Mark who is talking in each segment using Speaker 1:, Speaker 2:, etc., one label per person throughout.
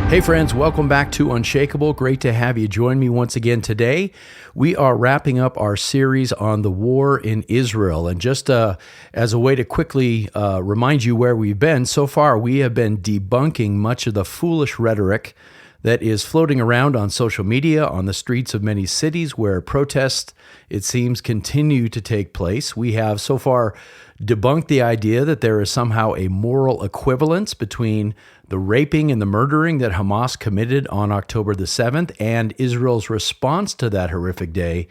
Speaker 1: Hey friends, welcome back to Unshakable. Great to have you join me once again today. We are wrapping up our series on the war in Israel. And just as a way to quickly remind you where we've been, so far we have been debunking much of the foolish rhetoric that is floating around on social media, on the streets of many cities where protests, it seems, continue to take place. We have so far debunked the idea that there is somehow a moral equivalence between the raping and the murdering that Hamas committed on October the 7th and Israel's response to that horrific day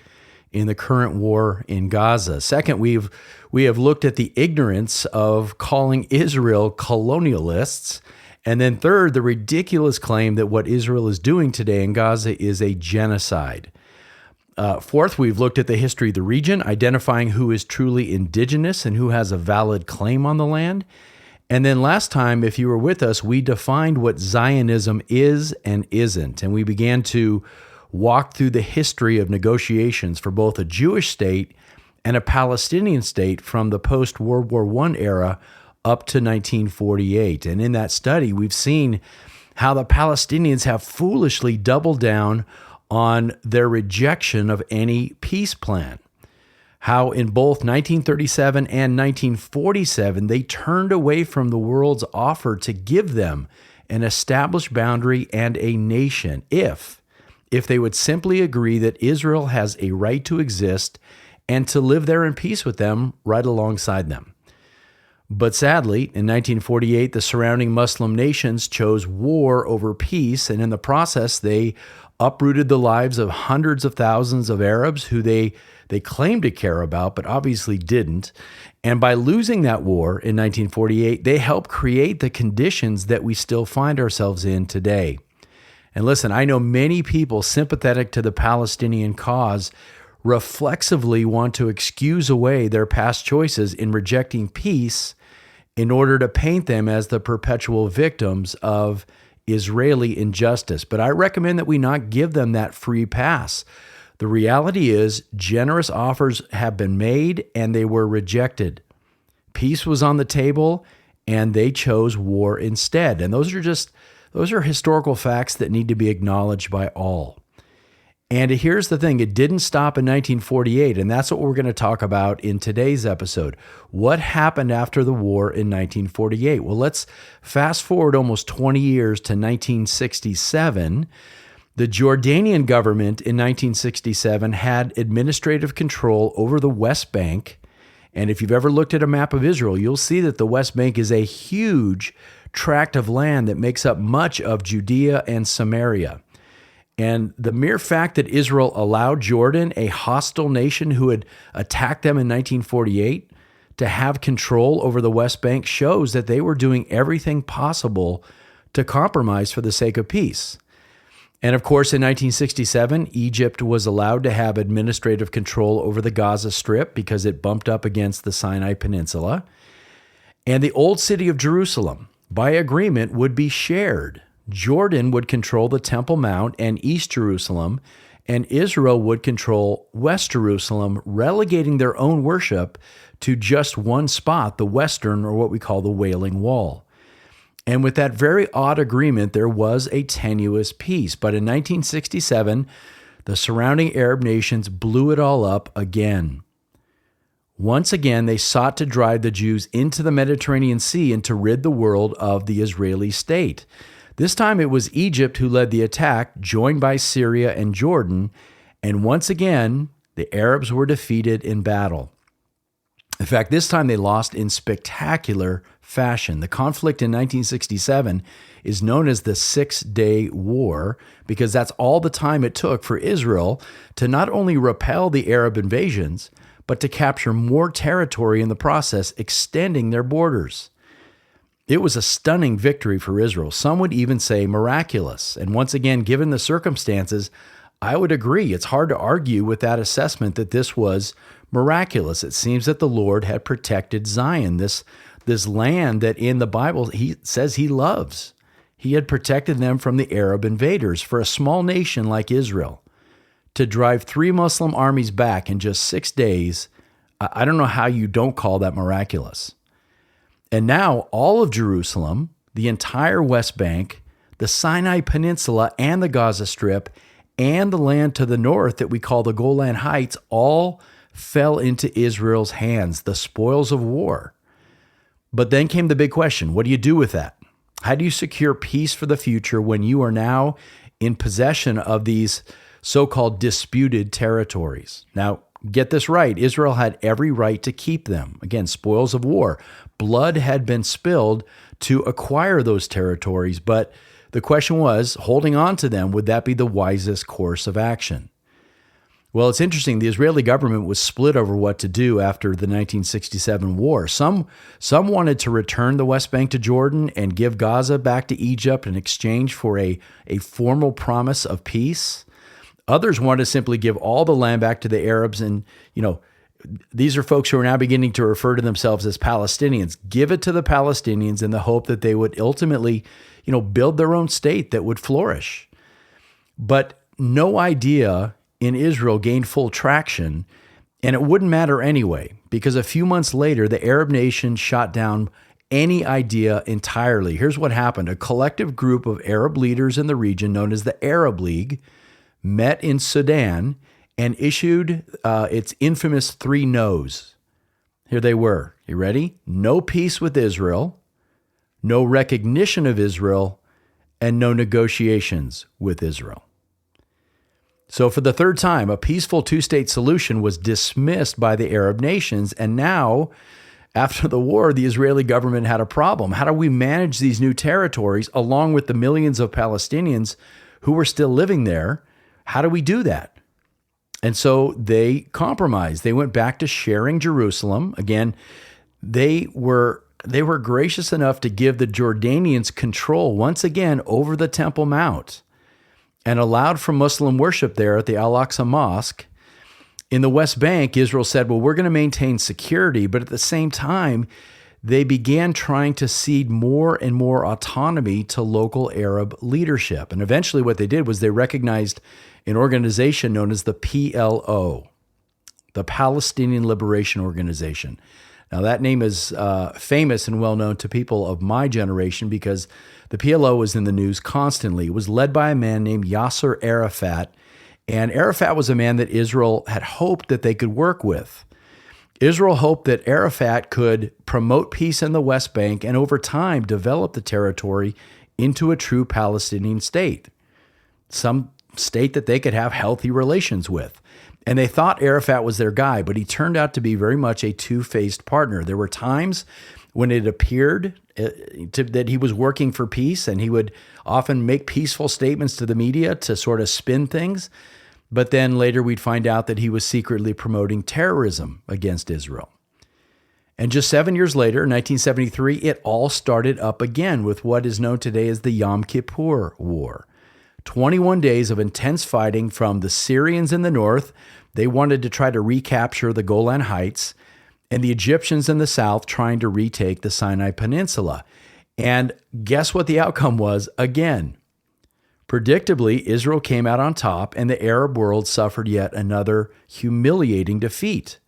Speaker 1: in the current war in Gaza. Second, we have looked at the ignorance of calling Israel colonialists. And then third, the ridiculous claim that what Israel is doing today in Gaza is a genocide. Fourth, we've looked at the history of the region, identifying who is truly indigenous and who has a valid claim on the land. And then last time, if you were with us, we defined what Zionism is and isn't. And we began to walk through the history of negotiations for both a Jewish state and a Palestinian state from the post-World War I era up to 1948. And in that study, we've seen how the Palestinians have foolishly doubled down on their rejection of any peace plan. How in both 1937 and 1947, they turned away from the world's offer to give them an established boundary and a nation if they would simply agree that Israel has a right to exist and to live there in peace with them right alongside them. But sadly, in 1948, the surrounding Muslim nations chose war over peace, and in the process, they uprooted the lives of hundreds of thousands of Arabs who they claimed to care about, but obviously didn't. And by losing that war in 1948, they helped create the conditions that we still find ourselves in today. And listen, I know many people sympathetic to the Palestinian cause reflexively want to excuse away their past choices in rejecting peace in order to paint them as the perpetual victims of Israeli injustice. But I recommend that we not give them that free pass. The reality is, generous offers have been made and they were rejected. Peace was on the table and they chose war instead. And those are historical facts that need to be acknowledged by all. And here's the thing, it didn't stop in 1948, and that's what we're going to talk about in today's episode. What happened after the war in 1948? Well, let's fast forward almost 20 years to 1967. The Jordanian government in 1967 had administrative control over the West Bank. And if you've ever looked at a map of Israel, you'll see that the West Bank is a huge tract of land that makes up much of Judea and Samaria. And the mere fact that Israel allowed Jordan, a hostile nation who had attacked them in 1948, to have control over the West Bank shows that they were doing everything possible to compromise for the sake of peace. And of course, in 1967, Egypt was allowed to have administrative control over the Gaza Strip because it bumped up against the Sinai Peninsula. And the old city of Jerusalem, by agreement, would be shared. Jordan would control the Temple Mount and East Jerusalem, and Israel would control West Jerusalem, relegating their own worship to just one spot, the Western, or what we call the Wailing Wall. And with that very odd agreement, there was a tenuous peace. But in 1967, the surrounding Arab nations blew it all up again. Once again, they sought to drive the Jews into the Mediterranean Sea and to rid the world of the Israeli state. This time it was Egypt who led the attack, joined by Syria and Jordan, and once again, the Arabs were defeated in battle. In fact, this time they lost in spectacular fashion. The conflict in 1967 is known as the Six-Day War because that's all the time it took for Israel to not only repel the Arab invasions, but to capture more territory in the process, extending their borders. It was a stunning victory for Israel. Some would even say miraculous. And once again, given the circumstances, I would agree. It's hard to argue with that assessment that this was miraculous. It seems that the Lord had protected Zion, this land that in the Bible he says he loves. He had protected them from the Arab invaders. For a small nation like Israel to drive 3 Muslim armies back in just 6 days, I don't know how you don't call that miraculous. And now all of Jerusalem, the entire West Bank, the Sinai Peninsula and the Gaza Strip and the land to the north that we call the Golan Heights all fell into Israel's hands, the spoils of war. But then came the big question, what do you do with that? How do you secure peace for the future when you are now in possession of these so-called disputed territories? Now, get this right. Israel had every right to keep them. Again, spoils of war. Blood had been spilled to acquire those territories, but the question was, holding on to them, would that be the wisest course of action? Well, it's interesting. The Israeli government was split over what to do after the 1967 war. Some wanted to return the West Bank to Jordan and give Gaza back to Egypt in exchange for a formal promise of peace. Others wanted to simply give all the land back to the Arabs. And, these are folks who are now beginning to refer to themselves as Palestinians. Give it to the Palestinians in the hope that they would ultimately, build their own state that would flourish. But no idea in Israel gained full traction, and it wouldn't matter anyway, because a few months later, the Arab nation shot down any idea entirely. Here's what happened. A collective group of Arab leaders in the region, known as the Arab League, met in Sudan and issued its infamous 3 no's. Here they were. You ready? No peace with Israel, no recognition of Israel, and no negotiations with Israel. So for the third time, a peaceful 2-state solution was dismissed by the Arab nations. And now, after the war, the Israeli government had a problem. How do we manage these new territories along with the millions of Palestinians who were still living there? How do we do that? And so they compromised. They went back to sharing Jerusalem. Again, they were gracious enough to give the Jordanians control once again over the Temple Mount, and allowed for Muslim worship there at the Al-Aqsa Mosque. In the West Bank, Israel said, well, we're going to maintain security, but at the same time, they began trying to cede more and more autonomy to local Arab leadership. And eventually what they did was they recognized an organization known as the PLO, the Palestinian Liberation Organization. Now, that name is famous and well known to people of my generation because the PLO was in the news constantly. It was led by a man named Yasser Arafat, and Arafat was a man that Israel had hoped that they could work with. Israel hoped that Arafat could promote peace in the West Bank and over time develop the territory into a true Palestinian state, some state that they could have healthy relations with. And they thought Arafat was their guy, but he turned out to be very much a two-faced partner. There were times when it appeared that he was working for peace, and he would often make peaceful statements to the media to sort of spin things. But then later we'd find out that he was secretly promoting terrorism against Israel. And just 7 years later, in 1973, it all started up again with what is known today as the Yom Kippur War. 21 days of intense fighting from the Syrians in the north. They wanted to try to recapture the Golan Heights, and the Egyptians in the south trying to retake the Sinai Peninsula. And guess what the outcome was again? Predictably, Israel came out on top, and the Arab world suffered yet another humiliating defeat.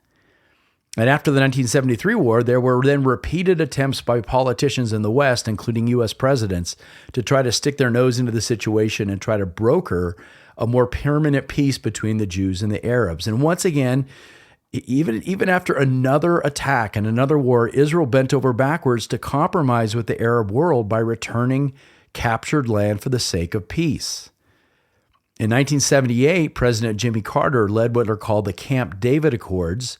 Speaker 1: And after the 1973 war, there were then repeated attempts by politicians in the West, including U.S. presidents, to try to stick their nose into the situation and try to broker a more permanent peace between the Jews and the Arabs. And once again, even after another attack and another war, Israel bent over backwards to compromise with the Arab world by returning captured land for the sake of peace. In 1978, President Jimmy Carter led what are called the Camp David Accords,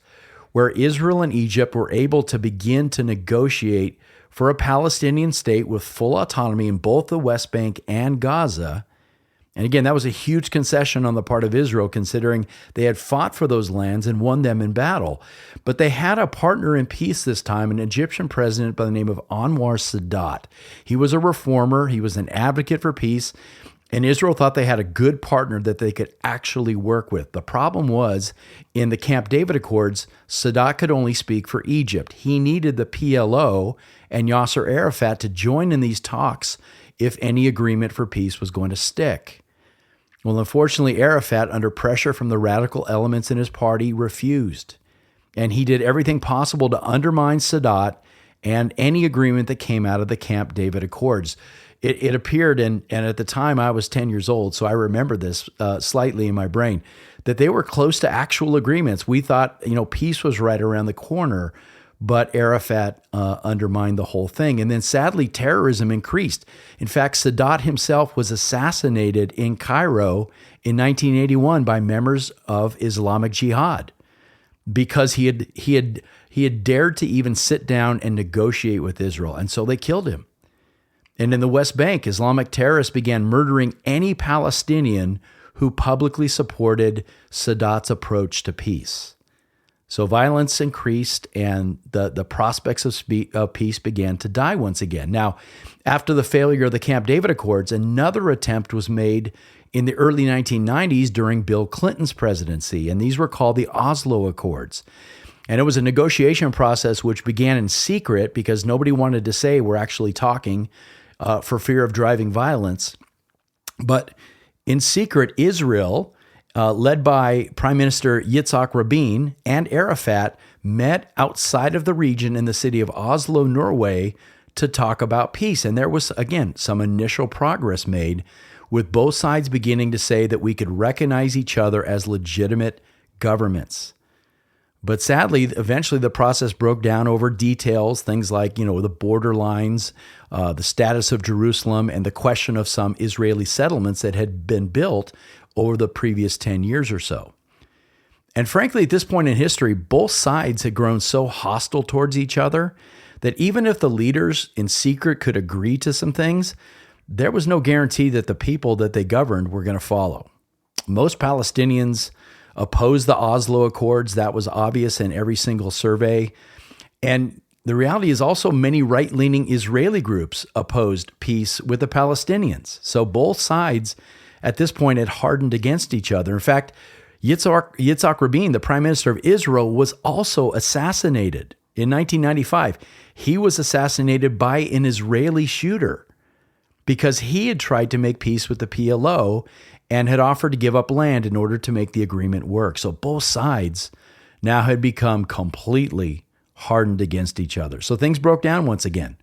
Speaker 1: where Israel and Egypt were able to begin to negotiate for a Palestinian state with full autonomy in both the West Bank and Gaza. And again, that was a huge concession on the part of Israel, considering they had fought for those lands and won them in battle. But they had a partner in peace this time, an Egyptian president by the name of Anwar Sadat. He was a reformer. He was an advocate for peace. And Israel thought they had a good partner that they could actually work with. The problem was, in the Camp David Accords, Sadat could only speak for Egypt. He needed the PLO and Yasser Arafat to join in these talks if any agreement for peace was going to stick. Well, unfortunately, Arafat, under pressure from the radical elements in his party, refused. And he did everything possible to undermine Sadat and any agreement that came out of the Camp David Accords. it appeared, and at the time I was 10 years old, so I remember this slightly in my brain, that they were close to actual agreements. We thought, peace was right around the corner, but Arafat undermined the whole thing. And then sadly, terrorism increased. In fact, Sadat himself was assassinated in Cairo in 1981 by members of Islamic Jihad because he had dared to even sit down and negotiate with Israel. And so they killed him. And in the West Bank, Islamic terrorists began murdering any Palestinian who publicly supported Sadat's approach to peace. So violence increased, and the prospects of peace began to die once again. Now, after the failure of the Camp David Accords, another attempt was made in the early 1990s during Bill Clinton's presidency, and these were called the Oslo Accords. And it was a negotiation process which began in secret because nobody wanted to say we're actually talking for fear of driving violence. But in secret, Israel, led by Prime Minister Yitzhak Rabin and Arafat, met outside of the region in the city of Oslo, Norway, to talk about peace. And there was, again, some initial progress made, with both sides beginning to say that we could recognize each other as legitimate governments. But sadly, eventually the process broke down over details, things like, the border lines, the status of Jerusalem, and the question of some Israeli settlements that had been built over the previous 10 years or so. And frankly, at this point in history, both sides had grown so hostile towards each other that even if the leaders in secret could agree to some things, there was no guarantee that the people that they governed were going to follow. Most Palestinians opposed the Oslo Accords. That was obvious in every single survey. And the reality is also many right-leaning Israeli groups opposed peace with the Palestinians. So both sides at this point had hardened against each other. In fact, Yitzhak Rabin, the prime minister of Israel, was also assassinated in 1995. He was assassinated by an Israeli shooter because he had tried to make peace with the PLO and had offered to give up land in order to make the agreement work. So both sides now had become completely hardened against each other. So things broke down once again.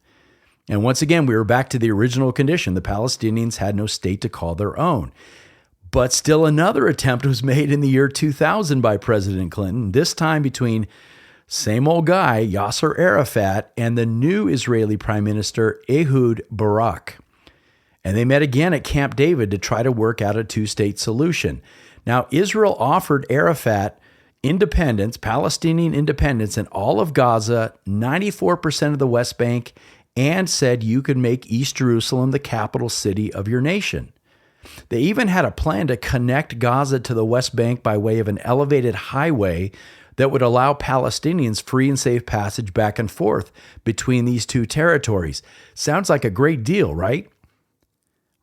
Speaker 1: And once again, we were back to the original condition. The Palestinians had no state to call their own. But still another attempt was made in the year 2000 by President Clinton, this time between same old guy, Yasser Arafat, and the new Israeli Prime Minister, Ehud Barak. And they met again at Camp David to try to work out a two-state solution. Now, Israel offered Arafat independence, Palestinian independence in all of Gaza, 94% of the West Bank, and said you could make East Jerusalem the capital city of your nation. They even had a plan to connect Gaza to the West Bank by way of an elevated highway that would allow Palestinians free and safe passage back and forth between these two territories. Sounds like a great deal, right?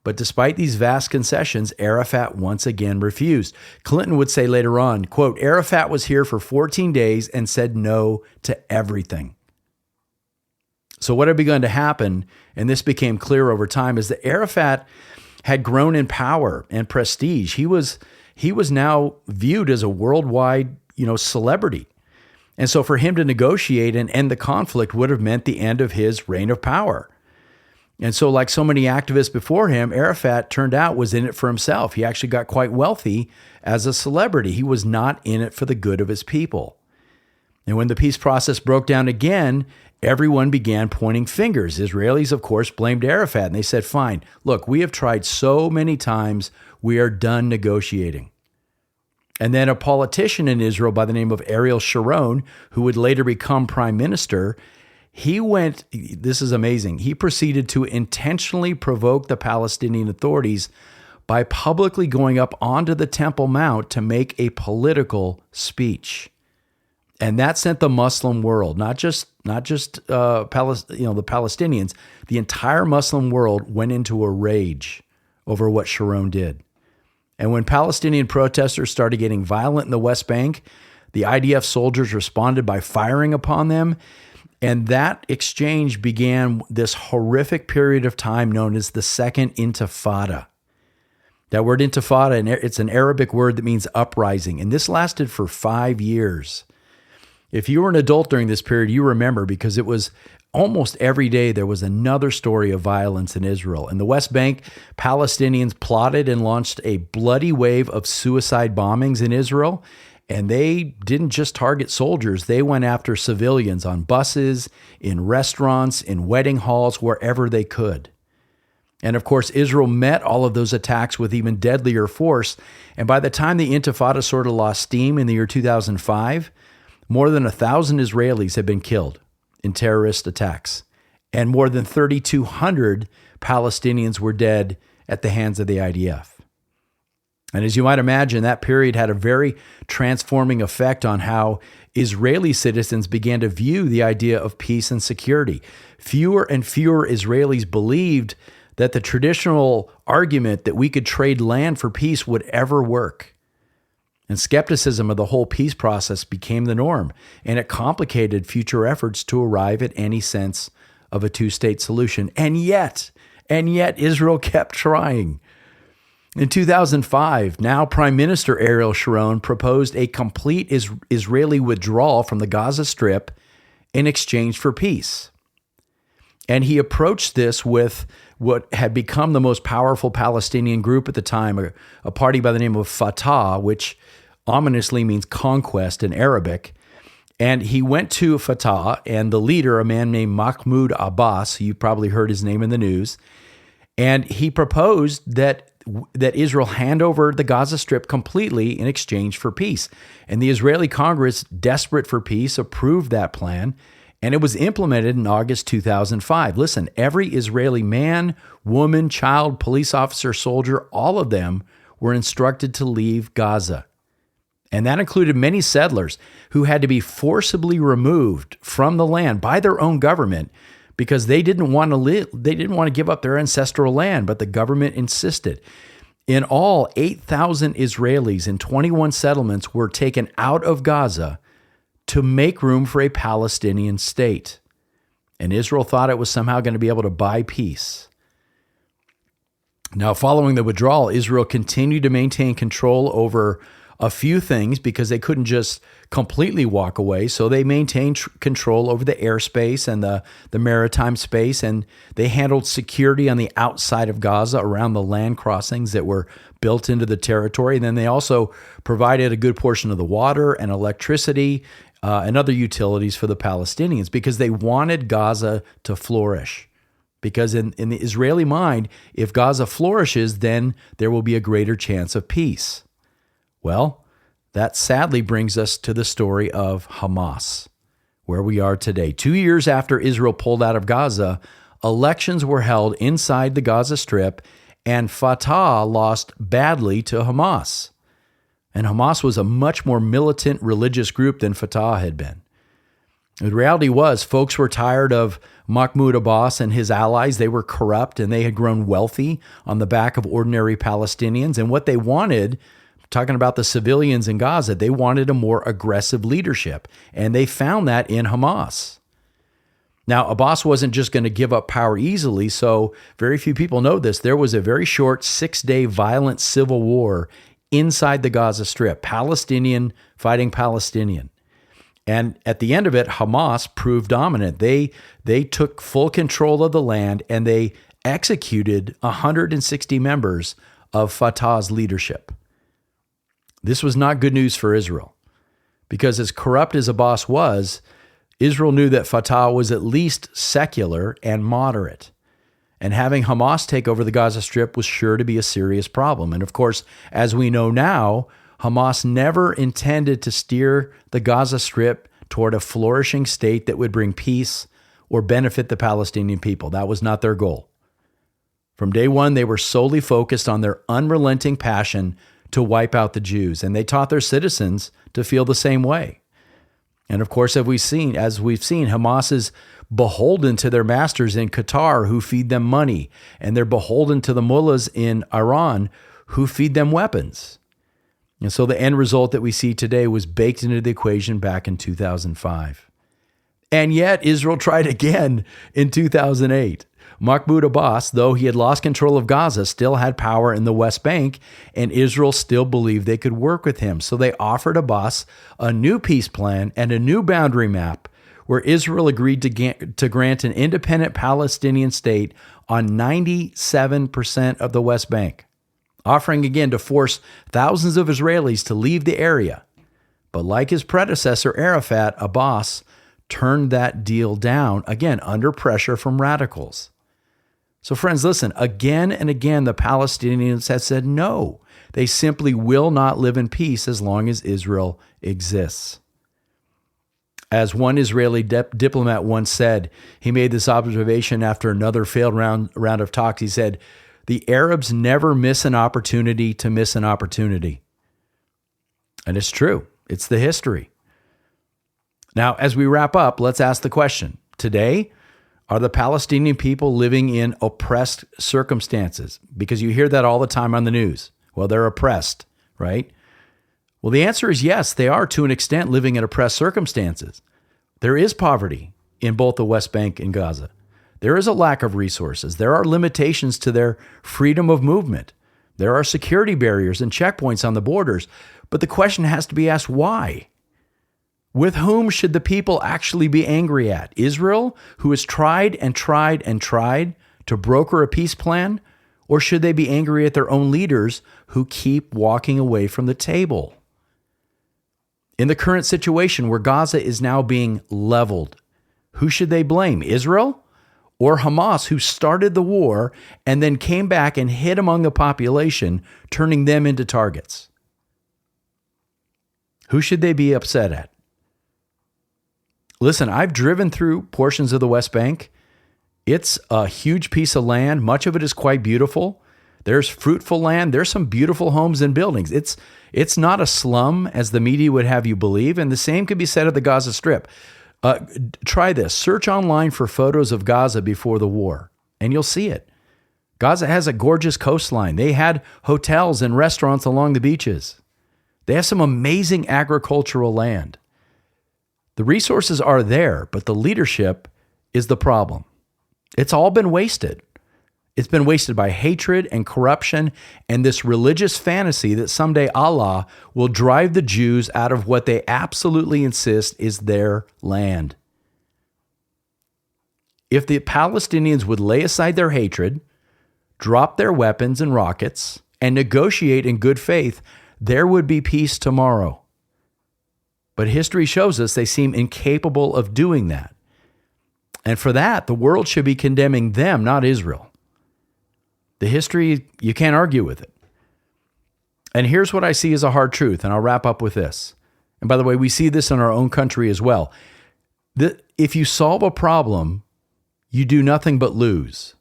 Speaker 1: But despite these vast concessions, Arafat once again refused. Clinton would say later on, quote, Arafat was here for 14 days and said no to everything. So what had begun to happen, and this became clear over time, is that Arafat had grown in power and prestige. He was now viewed as a worldwide, celebrity. And so for him to negotiate and end the conflict would have meant the end of his reign of power. And so like so many activists before him, Arafat turned out was in it for himself. He actually got quite wealthy as a celebrity. He was not in it for the good of his people. And when the peace process broke down again, everyone began pointing fingers. Israelis, of course, blamed Arafat, and they said, fine, look, we have tried so many times, we are done negotiating. And then a politician in Israel by the name of Ariel Sharon, who would later become prime minister, this is amazing, he proceeded to intentionally provoke the Palestinian authorities by publicly going up onto the Temple Mount to make a political speech. And that sent the Muslim world, not just the Palestinians, the entire Muslim world went into a rage over what Sharon did. And when Palestinian protesters started getting violent in the West Bank, the IDF soldiers responded by firing upon them. And that exchange began this horrific period of time known as the Second Intifada. That word intifada, it's an Arabic word that means uprising. And this lasted for 5 years. If you were an adult during this period, you remember because it was almost every day there was another story of violence in Israel. In the West Bank, Palestinians plotted and launched a bloody wave of suicide bombings in Israel. And they didn't just target soldiers, they went after civilians on buses, in restaurants, in wedding halls, wherever they could. And of course, Israel met all of those attacks with even deadlier force. And by the time the Intifada sort of lost steam in the year 2005, more than 1,000 Israelis had been killed in terrorist attacks. And more than 3,200 Palestinians were dead at the hands of the IDF. And as you might imagine, that period had a very transforming effect on how Israeli citizens began to view the idea of peace and security. Fewer and fewer Israelis believed that the traditional argument that we could trade land for peace would ever work. And skepticism of the whole peace process became the norm, and it complicated future efforts to arrive at any sense of a two-state solution. And yet Israel kept trying. In 2005, now Prime Minister Ariel Sharon proposed a complete Israeli withdrawal from the Gaza Strip in exchange for peace. And he approached this with what had become the most powerful Palestinian group at the time, a party by the name of Fatah, which ominously means conquest in Arabic. And he went to Fatah, and the leader, a man named Mahmoud Abbas, you probably heard his name in the news, and he proposed that Israel hand over the Gaza Strip completely in exchange for peace. And the Israeli Congress, desperate for peace, approved that plan, and it was implemented in August 2005. Listen, every Israeli man, woman, child, police officer, soldier, all of them were instructed to leave Gaza. And that included many settlers who had to be forcibly removed from the land by their own government because they didn't want to live, they didn't want to give up their ancestral land, but the government insisted. In all, 8,000 Israelis in 21 settlements were taken out of Gaza to make room for a Palestinian state. And Israel thought it was somehow going to be able to buy peace. Now, following the withdrawal, Israel continued to maintain control over a few things because they couldn't just completely walk away. So they maintained control over the airspace and the maritime space, and they handled security on the outside of Gaza around the land crossings that were built into the territory. And then they also provided a good portion of the water and electricity and other utilities for the Palestinians because they wanted Gaza to flourish. Because in the Israeli mind, if Gaza flourishes, then there will be a greater chance of peace. Well, that sadly brings us to the story of Hamas, where we are today. 2 years after Israel pulled out of Gaza, elections were held inside the Gaza Strip, and Fatah lost badly to Hamas. And Hamas was a much more militant religious group than Fatah had been. The reality was, folks were tired of Mahmoud Abbas and his allies. They were corrupt, and they had grown wealthy on the back of ordinary Palestinians. And what they wanted, talking about the civilians in Gaza, they wanted a more aggressive leadership, and they found that in Hamas. Now, Abbas wasn't just going to give up power easily, so very few people know this. There was a very short 6-day violent civil war inside the Gaza Strip, Palestinian fighting Palestinian. And at the end of it, Hamas proved dominant. They took full control of the land, and they executed 160 members of Fatah's leadership. This was not good news for Israel, because as corrupt as Abbas was, Israel knew that Fatah was at least secular and moderate. And having Hamas take over the Gaza Strip was sure to be a serious problem. And of course, as we know now, Hamas never intended to steer the Gaza Strip toward a flourishing state that would bring peace or benefit the Palestinian people. That was not their goal. From day one, they were solely focused on their unrelenting passion to wipe out the Jews, and they taught their citizens to feel the same way. And of course, as we've seen, Hamas is beholden to their masters in Qatar who feed them money, and they're beholden to the mullahs in Iran who feed them weapons. And so the end result that we see today was baked into the equation back in 2005. And yet Israel tried again in 2008. Mahmoud Abbas, though he had lost control of Gaza, still had power in the West Bank, and Israel still believed they could work with him. So they offered Abbas a new peace plan and a new boundary map where Israel agreed to grant an independent Palestinian state on 97% of the West Bank, offering again to force thousands of Israelis to leave the area. But like his predecessor, Arafat, Abbas turned that deal down, again, under pressure from radicals. So friends, listen, again and again, the Palestinians have said no. They simply will not live in peace as long as Israel exists. As one Israeli diplomat once said, he made this observation after another failed round of talks. He said, "The Arabs never miss an opportunity to miss an opportunity." And it's true. It's the history. Now, as we wrap up, let's ask the question. Today, are the Palestinian people living in oppressed circumstances? Because you hear that all the time on the news. Well, they're oppressed, right? Well, the answer is yes, they are to an extent living in oppressed circumstances. There is poverty in both the West Bank and Gaza. There is a lack of resources. There are limitations to their freedom of movement. There are security barriers and checkpoints on the borders. But the question has to be asked, why? With whom should the people actually be angry at? Israel, who has tried and tried and tried to broker a peace plan? Or should they be angry at their own leaders who keep walking away from the table? In the current situation where Gaza is now being leveled, who should they blame? Israel or Hamas, who started the war and then came back and hid among the population, turning them into targets? Who should they be upset at? Listen, I've driven through portions of the West Bank. It's a huge piece of land. Much of it is quite beautiful. There's fruitful land. There's some beautiful homes and buildings. It's not a slum as the media would have you believe. And the same could be said of the Gaza Strip. Try this. Search online for photos of Gaza before the war, and you'll see it. Gaza has a gorgeous coastline. They had hotels and restaurants along the beaches. They have some amazing agricultural land. The resources are there, but the leadership is the problem. It's all been wasted. It's been wasted by hatred and corruption and this religious fantasy that someday Allah will drive the Jews out of what they absolutely insist is their land. If the Palestinians would lay aside their hatred, drop their weapons and rockets, and negotiate in good faith, there would be peace tomorrow. But history shows us they seem incapable of doing that. And for that, the world should be condemning them, not Israel. The history, you can't argue with it. And here's what I see as a hard truth, and I'll wrap up with this. And by the way, we see this in our own country as well. If you solve a problem, you do nothing but lose.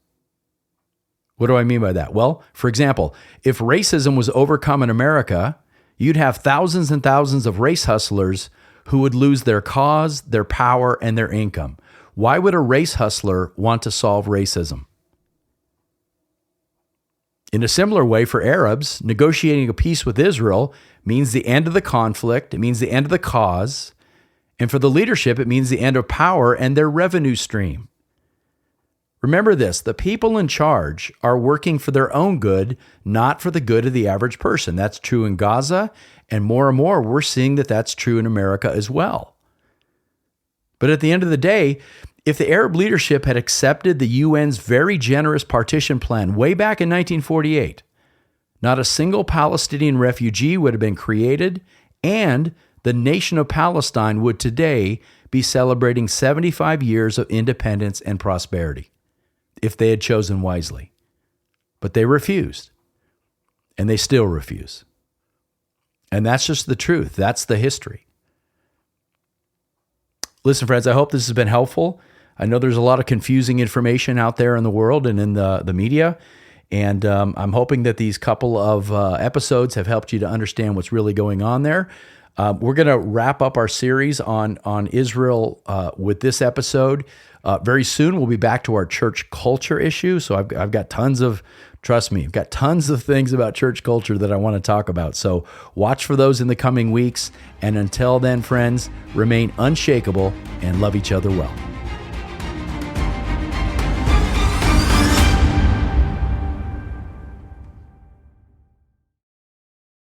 Speaker 1: What do I mean by that? Well, for example, if racism was overcome in America, you'd have thousands and thousands of race hustlers who would lose their cause, their power, and their income. Why would a race hustler want to solve racism? In a similar way, for Arabs, negotiating a peace with Israel means the end of the conflict. It means the end of the cause. And for the leadership, it means the end of power and their revenue stream. Remember this, the people in charge are working for their own good, not for the good of the average person. That's true in Gaza, and more we're seeing that that's true in America as well. But at the end of the day, if the Arab leadership had accepted the UN's very generous partition plan way back in 1948, not a single Palestinian refugee would have been created, and the nation of Palestine would today be celebrating 75 years of independence and prosperity, if they had chosen wisely. But they refused, and they still refuse. And that's just the truth. That's the history. Listen, friends, I hope this has been helpful. I know there's a lot of confusing information out there in the world and in the media, and I'm hoping that these couple of episodes have helped you to understand what's really going on there. We're going to wrap up our series on Israel with this episode. Very soon, we'll be back to our church culture issue. So I've got trust me, I've got tons of things about church culture that I want to talk about. So watch for those in the coming weeks. And until then, friends, remain unshakable and love each other well.